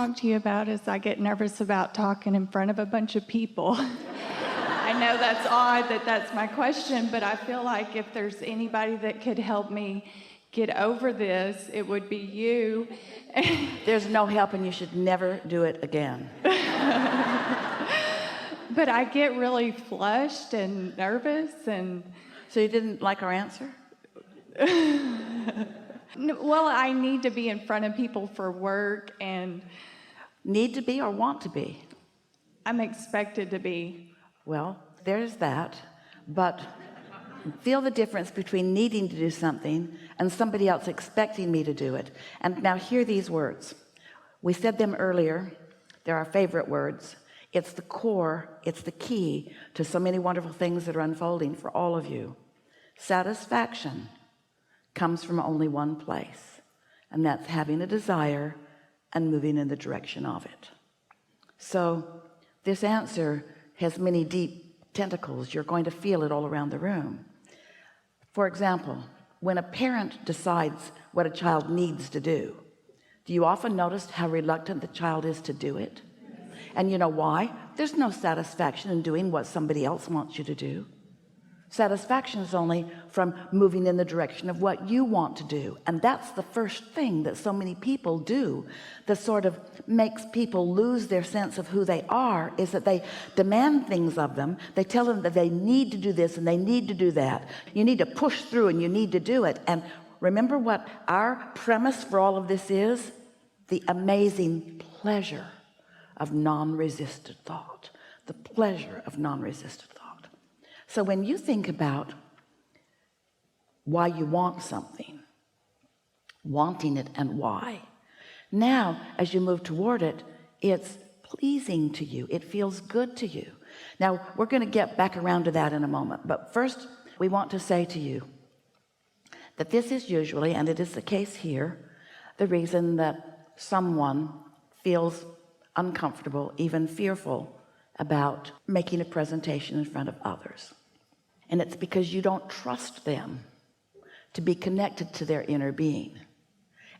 talk to you about is I get nervous about talking in front of a bunch of people. I know that's odd that that's my question, but I feel like if there's anybody that could help me get over this, it would be you. There's no help, and you should never do it again. But I get really flushed and nervous, and... So you didn't like our answer? Well, I need to be in front of people for work, and... Need to be or want to be? I'm expected to be. Well, there's that, but feel the difference between needing to do something and somebody else expecting me to do it. And now hear these words. We said them earlier. They're our favorite words. It's the core, it's the key to so many wonderful things that are unfolding for all of you. Satisfaction comes from only one place, and that's having a desire and moving in the direction of it. So this answer has many deep tentacles. You're going to feel it all around the room. For example, when a parent decides what a child needs to do you often notice how reluctant the child is to do it? And you know why? There's no satisfaction in doing what somebody else wants you to do. Satisfaction is only from moving in the direction of what you want to do. And that's the first thing that so many people do that sort of makes people lose their sense of who they are, is that they demand things of them. They tell them that they need to do this and they need to do that. You need to push through and you need to do it. And remember what our premise for all of this is? The amazing pleasure of non-resisted thought. The pleasure of non-resisted thought. So when you think about why you want something, wanting it and why, now as you move toward it, it's pleasing to you. It feels good to you. Now we're going to get back around to that in a moment, but first we want to say to you that this is usually, and it is the case here, the reason that someone feels uncomfortable, even fearful about making a presentation in front of others. And it's because you don't trust them to be connected to their inner being.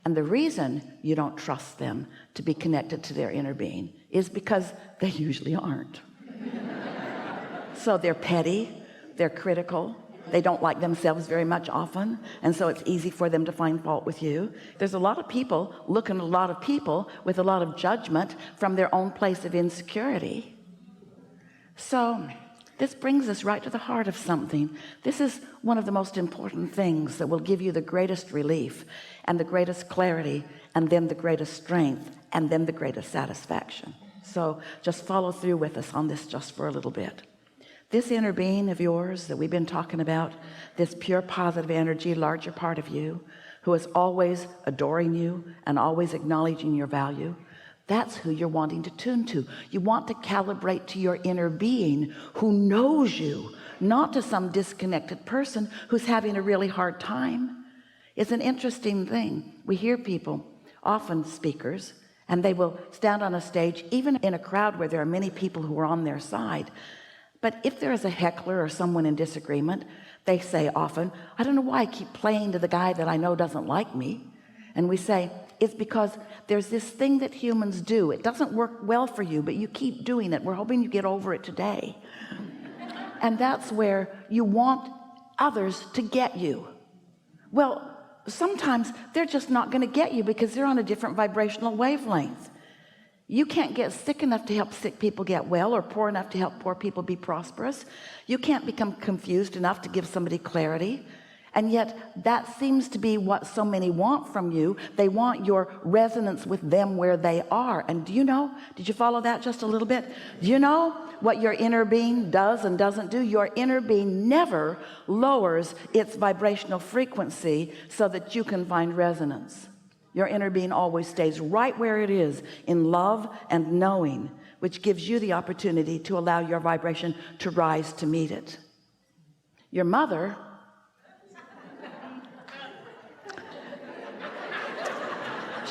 And the reason you don't trust them to be connected to their inner being is because they usually aren't. So they're petty, they're critical, they don't like themselves very much often, and so it's easy for them to find fault with you. There's a lot of people looking at a lot of people with a lot of judgment from their own place of insecurity. So this brings us right to the heart of something. This is one of the most important things that will give you the greatest relief and the greatest clarity, and then the greatest strength, and then the greatest satisfaction. So just follow through with us on this just for a little bit. This inner being of yours that we've been talking about, this pure positive energy, larger part of you, who is always adoring you and always acknowledging your value, that's who you're wanting to tune to. You want to calibrate to your inner being who knows you, not to some disconnected person who's having a really hard time. It's an interesting thing. We hear people, often speakers, and they will stand on a stage, even in a crowd where there are many people who are on their side. But if there is a heckler or someone in disagreement, they say often, I don't know why I keep playing to the guy that I know doesn't like me. And we say, it's because there's this thing that humans do. It doesn't work well for you, but you keep doing it. We're hoping you get over it today. And that's where you want others to get you. Well, sometimes they're just not going to get you because they're on a different vibrational wavelength. You can't get sick enough to help sick people get well, or poor enough to help poor people be prosperous. You can't become confused enough to give somebody clarity. And yet that seems to be what so many want from you. They want your resonance with them where they are. And do you know, did you follow that just a little bit? Do you know what your inner being does and doesn't do? Your inner being never lowers its vibrational frequency so that you can find resonance. Your inner being always stays right where it is, in love and knowing, which gives you the opportunity to allow your vibration to rise to meet it. Your mother,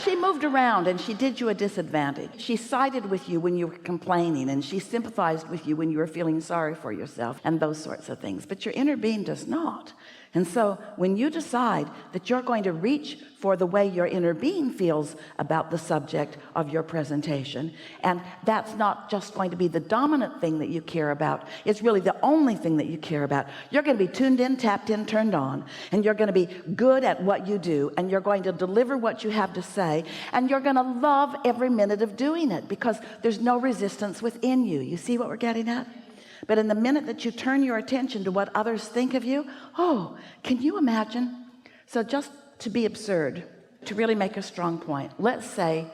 she moved around and she did you a disadvantage. She sided with you when you were complaining, and she sympathized with you when you were feeling sorry for yourself and those sorts of things. But your inner being does not. And so when you decide that you're going to reach for the way your inner being feels about the subject of your presentation, and that's not just going to be the dominant thing that you care about, it's really the only thing that you care about. You're going to be tuned in, tapped in, turned on, and you're going to be good at what you do, and you're going to deliver what you have to say, and you're going to love every minute of doing it because there's no resistance within you. You see what we're getting at? But in the minute that you turn your attention to what others think of you, oh, can you imagine? So just to be absurd, to really make a strong point, let's say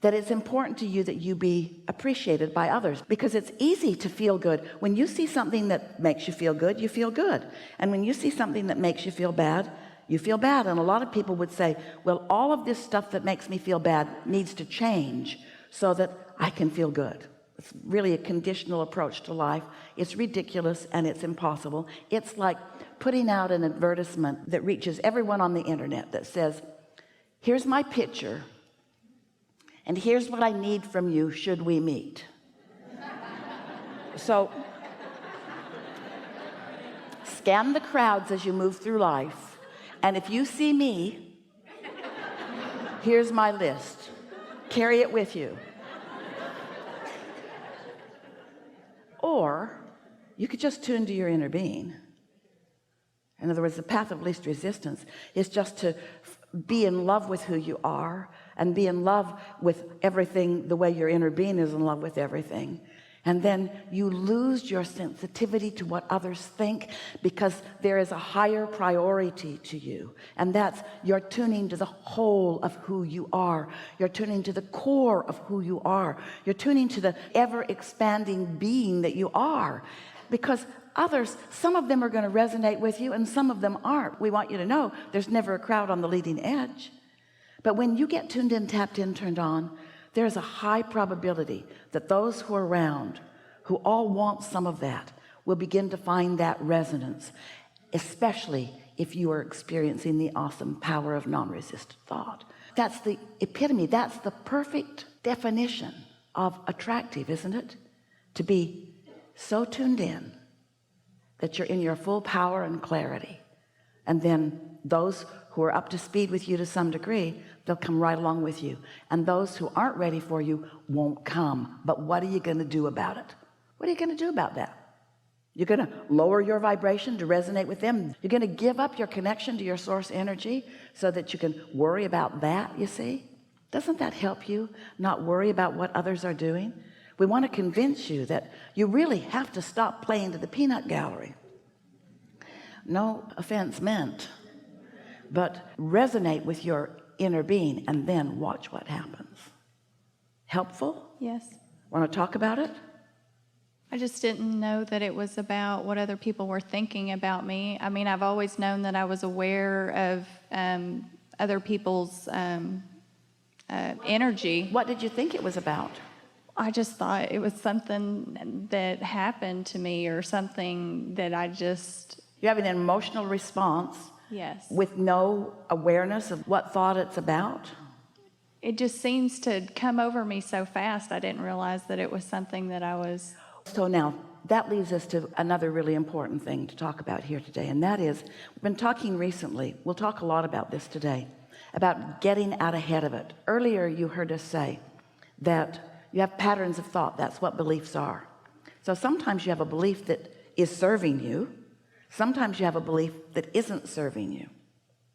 that it's important to you that you be appreciated by others, because it's easy to feel good. When you see something that makes you feel good, you feel good. And when you see something that makes you feel bad, you feel bad. And a lot of people would say, well, all of this stuff that makes me feel bad needs to change so that I can feel good. It's really a conditional approach to life. It's ridiculous and it's impossible. It's like putting out an advertisement that reaches everyone on the internet that says, here's my picture and here's what I need from you should we meet. So scan the crowds as you move through life, and if you see me, here's my list. Carry it with you. Or you could just tune to your inner being. In other words, the path of least resistance is just to be in love with who you are and be in love with everything the way your inner being is in love with everything. And then you lose your sensitivity to what others think because there is a higher priority to you. And that's you're tuning to the whole of who you are. You're tuning to the core of who you are. You're tuning to the ever-expanding being that you are. Because others, some of them are going to resonate with you and some of them aren't. We want you to know there's never a crowd on the leading edge. But when you get tuned in, tapped in, turned on, there's a high probability that those who are around, who all want some of that, will begin to find that resonance, especially if you are experiencing the awesome power of non-resistant thought. That's the epitome, that's the perfect definition of attractive, isn't it? To be so tuned in that you're in your full power and clarity. And then those who are up to speed with you to some degree, they'll come right along with you. And those who aren't ready for you won't come. But what are you going to do about it? What are you going to do about that? You're going to lower your vibration to resonate with them. You're going to give up your connection to your source energy so that you can worry about that, you see? Doesn't that help you not worry about what others are doing? We want to convince you that you really have to stop playing to the peanut gallery. No offense meant, but resonate with your inner being and then watch what happens. Helpful? Yes. Want to talk about it? I just didn't know that it was about what other people were thinking about me. I mean, I've always known that I was aware of other people's energy. What did you think it was about? I just thought it was something that happened to me or something that I just... You have an emotional response. Yes. With no awareness of what thought it's about? It just seems to come over me so fast. I didn't realize that it was something that I was... So now that leads us to another really important thing to talk about here today, and that is, we've been talking recently, we'll talk a lot about this today, about getting out ahead of it. Earlier you heard us say that you have patterns of thought. That's what beliefs are. So sometimes you have a belief that is serving you. Sometimes you have a belief that isn't serving you.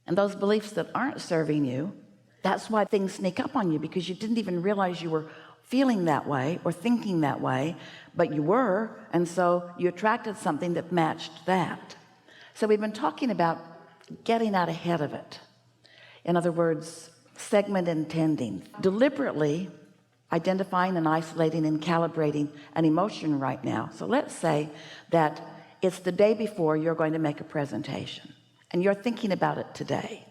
And those beliefs that aren't serving you, that's why things sneak up on you, because you didn't even realize you were feeling that way or thinking that way, but you were, and so you attracted something that matched that. So we've been talking about getting out ahead of it. In other words, segment intending, deliberately identifying and isolating and calibrating an emotion right now. So let's say that it's the day before you're going to make a presentation and you're thinking about it today.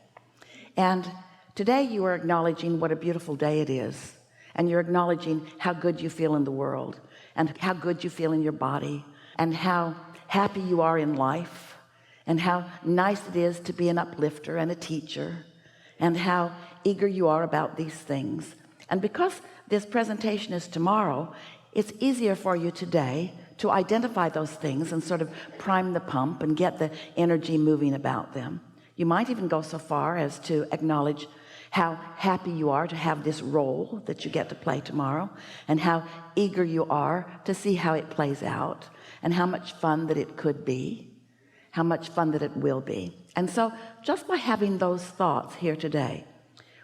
And today you are acknowledging what a beautiful day it is. And you're acknowledging how good you feel in the world and how good you feel in your body and how happy you are in life and how nice it is to be an uplifter and a teacher and how eager you are about these things. And because this presentation is tomorrow, it's easier for you today to identify those things and sort of prime the pump and get the energy moving about them. You might even go so far as to acknowledge how happy you are to have this role that you get to play tomorrow, and how eager you are to see how it plays out, and how much fun that it could be, how much fun that it will be. And so just by having those thoughts here today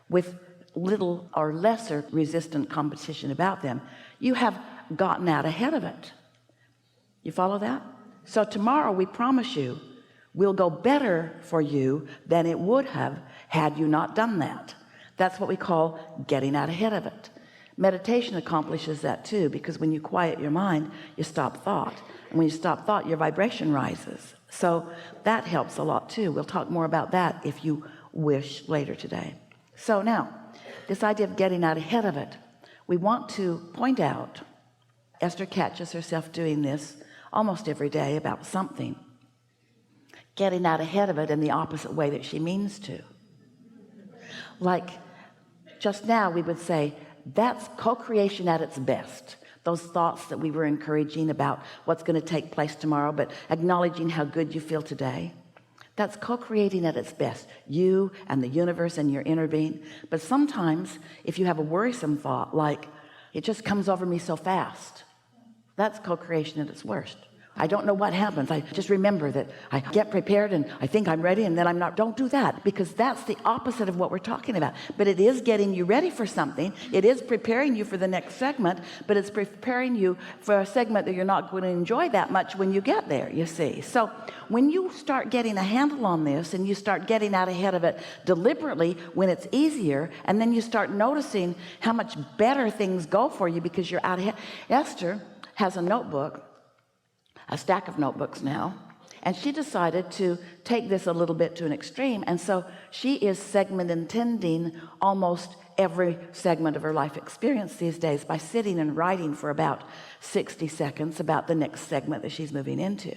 with little or lesser resistant competition about them, you have gotten out ahead of it. You follow that? So tomorrow, we promise you, will go better for you than it would have had you not done that. That's what we call getting out ahead of it. Meditation accomplishes that too, because when you quiet your mind, you stop thought, and when you stop thought, your vibration rises. So that helps a lot too. We'll talk more about that if you wish later today. So now, this idea of getting out ahead of it, we want to point out, Esther catches herself doing this almost every day about something, getting out ahead of it in the opposite way that she means to. Like just now we would say, that's co-creation at its best. Those thoughts that we were encouraging about what's going to take place tomorrow, but acknowledging how good you feel today, that's co-creating at its best, you and the universe and your inner being. But sometimes if you have a worrisome thought, like it just comes over me so fast, that's co-creation at its worst. I don't know what happens. I just remember that I get prepared and I think I'm ready, and then I'm not. Don't do that, because that's the opposite of what we're talking about. But it is getting you ready for something. It is preparing you for the next segment, but it's preparing you for a segment that you're not going to enjoy that much when you get there, you see. So when you start getting a handle on this and you start getting out ahead of it deliberately when it's easier, and then you start noticing how much better things go for you because you're out ahead. Esther has a notebook, a stack of notebooks now, and she decided to take this a little bit to an extreme, and so she is segment intending almost every segment of her life experience these days by sitting and writing for about 60 seconds about the next segment that she's moving into.